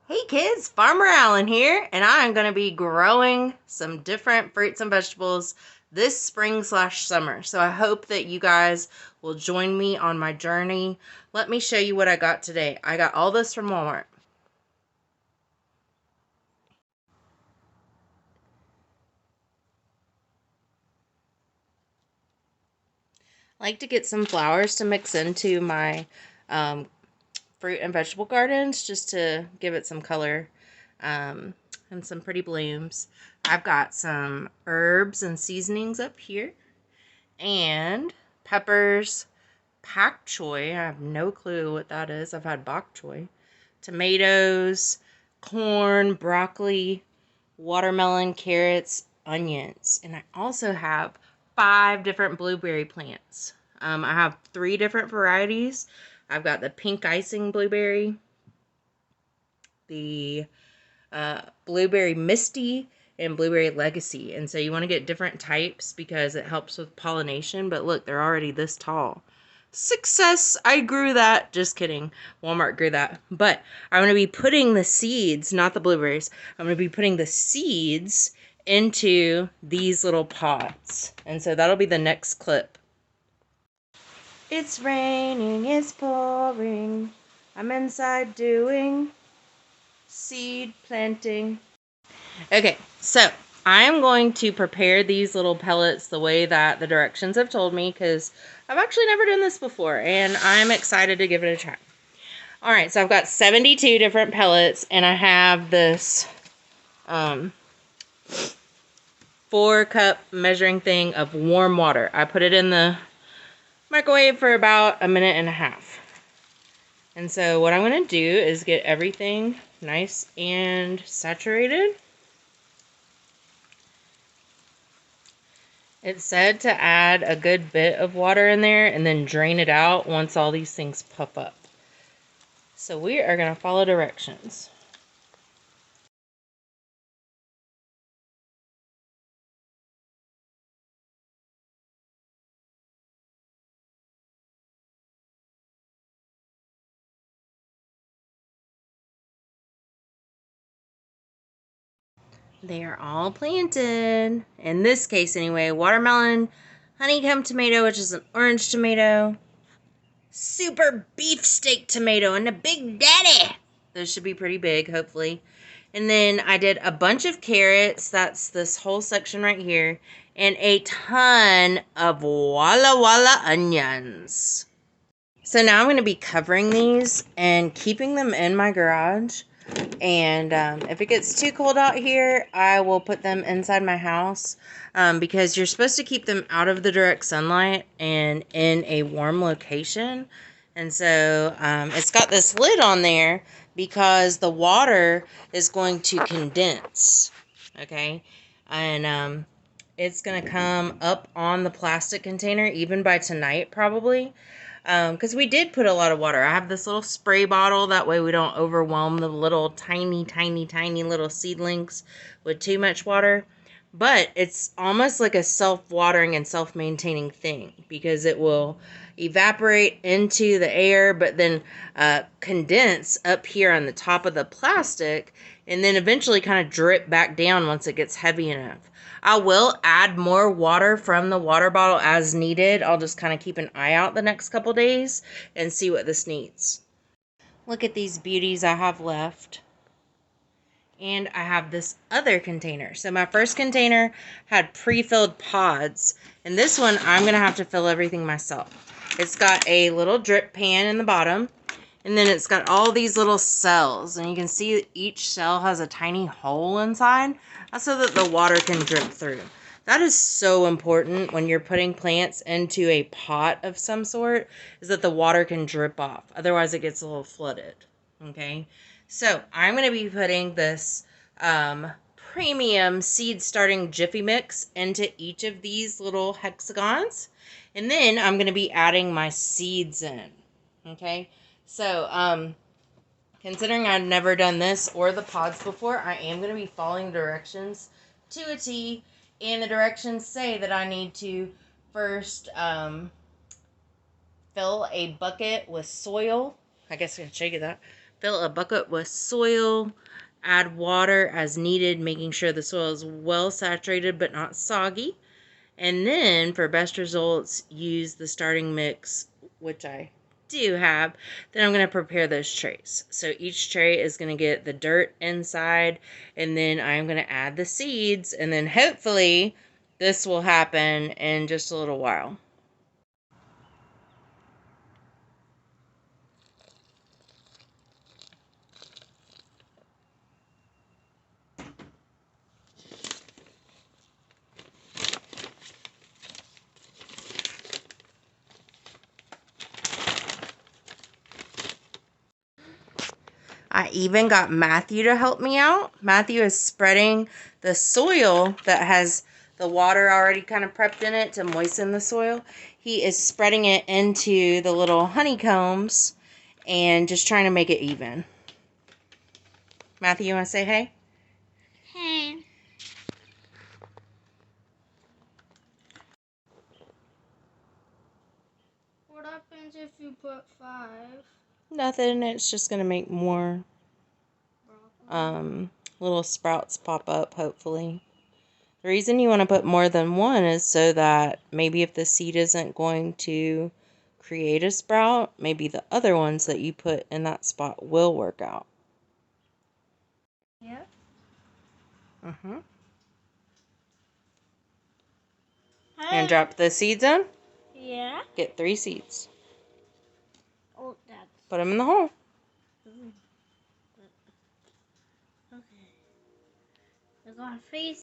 Hey kids, Farmer Allen here, and I'm going to be growing some different fruits and vegetables this spring/summer. So I hope that you guys will join me on my journey. Let me show you what I got today. I got all this from Walmart. I like to get some flowers to mix into my um, fruit and vegetable gardens just to give it some color um, and some pretty blooms. I've got some herbs and seasonings up here and peppers, pak choi. I have no clue what that is. I've had bok choy. Tomatoes, corn, broccoli, watermelon, carrots, onions. And I also have 5 different blueberry plants. I have 3 different varieties. I've got the pink icing blueberry, the blueberry misty, and blueberry legacy. And so you want to get different types because it helps with pollination. But look, they're already this tall. Success! I grew that. Just kidding. Walmart grew that. But I'm going to be putting the seeds, not the blueberries, I'm going to be putting the seeds into these little pots. And so that'll be the next clip. It's raining, it's pouring. I'm inside doing seed planting. Okay, so I'm going to prepare these little pellets the way that the directions have told me because I've actually never done this before and I'm excited to give it a try. All right, so I've got 72 different pellets and I have this 4-cup measuring thing of warm water. I put it in the microwave for about 1.5 minutes. And so what I'm going to do is get everything nice and saturated. It said to add a good bit of water in there and then drain it out once all these things puff up. So we are going to follow directions. They are all planted. In this case anyway, watermelon, honeycomb tomato, which is an orange tomato, super beefsteak tomato, and a big daddy. Those should be pretty big, hopefully. And then I did a bunch of carrots. That's this whole section right here. And a ton of Walla Walla onions. So now I'm going to be covering these and keeping them in my garage. And if it gets too cold out here, I will put them inside my house because you're supposed to keep them out of the direct sunlight and in a warm location. And so it's got this lid on there because the water is going to condense. Okay. And it's going to come up on the plastic container even by tonight probably. Because we did put a lot of water. I have this little spray bottle. That way we don't overwhelm the little tiny little seedlings with too much water. But it's almost like a self-watering and self-maintaining thing because it will evaporate into the air, but then condense up here on the top of the plastic and then eventually kind of drip back down once it gets heavy enough. I will add more water from the water bottle as needed. I'll just kind of keep an eye out the next couple days and see what this needs. Look at these beauties I have left. And I have this other container. So my first container had pre-filled pods. And this one, I'm going to have to fill everything myself. It's got a little drip pan in the bottom. And then it's got all these little cells. And you can see each cell has a tiny hole inside. That's so that the water can drip through. That is so important when you're putting plants into a pot of some sort, is that the water can drip off. Otherwise, it gets a little flooded. Okay? So, I'm going to be putting this premium seed starting Jiffy Mix into each of these little hexagons. And then I'm going to be adding my seeds in. Okay? So, considering I've never done this or the pods before, I am going to be following directions to a T. And the directions say that I need to first fill a bucket with soil. I guess I can show you that. Fill a bucket with soil. Add water as needed, making sure the soil is well saturated but not soggy. And then for best results, use the starting mix, which I do have. Then I'm going to prepare those trays. So each tray is going to get the dirt inside, and then I'm going to add the seeds, and then hopefully this will happen in just a little while. I even got Matthew to help me out. Matthew is spreading the soil that has the water already kind of prepped in it to moisten the soil. He is spreading it into the little honeycombs and just trying to make it even. Matthew, you want to say hey? Hey. What happens if you put 5? Nothing. It's just going to make more little sprouts pop up, hopefully. The reason you want to put more than one is so that maybe if the seed isn't going to create a sprout, maybe the other ones that you put in that spot will work out. Yeah. And drop the seeds in. Yeah. Get 3 seeds. Oh, that's Put them in the hole. okay. I got 3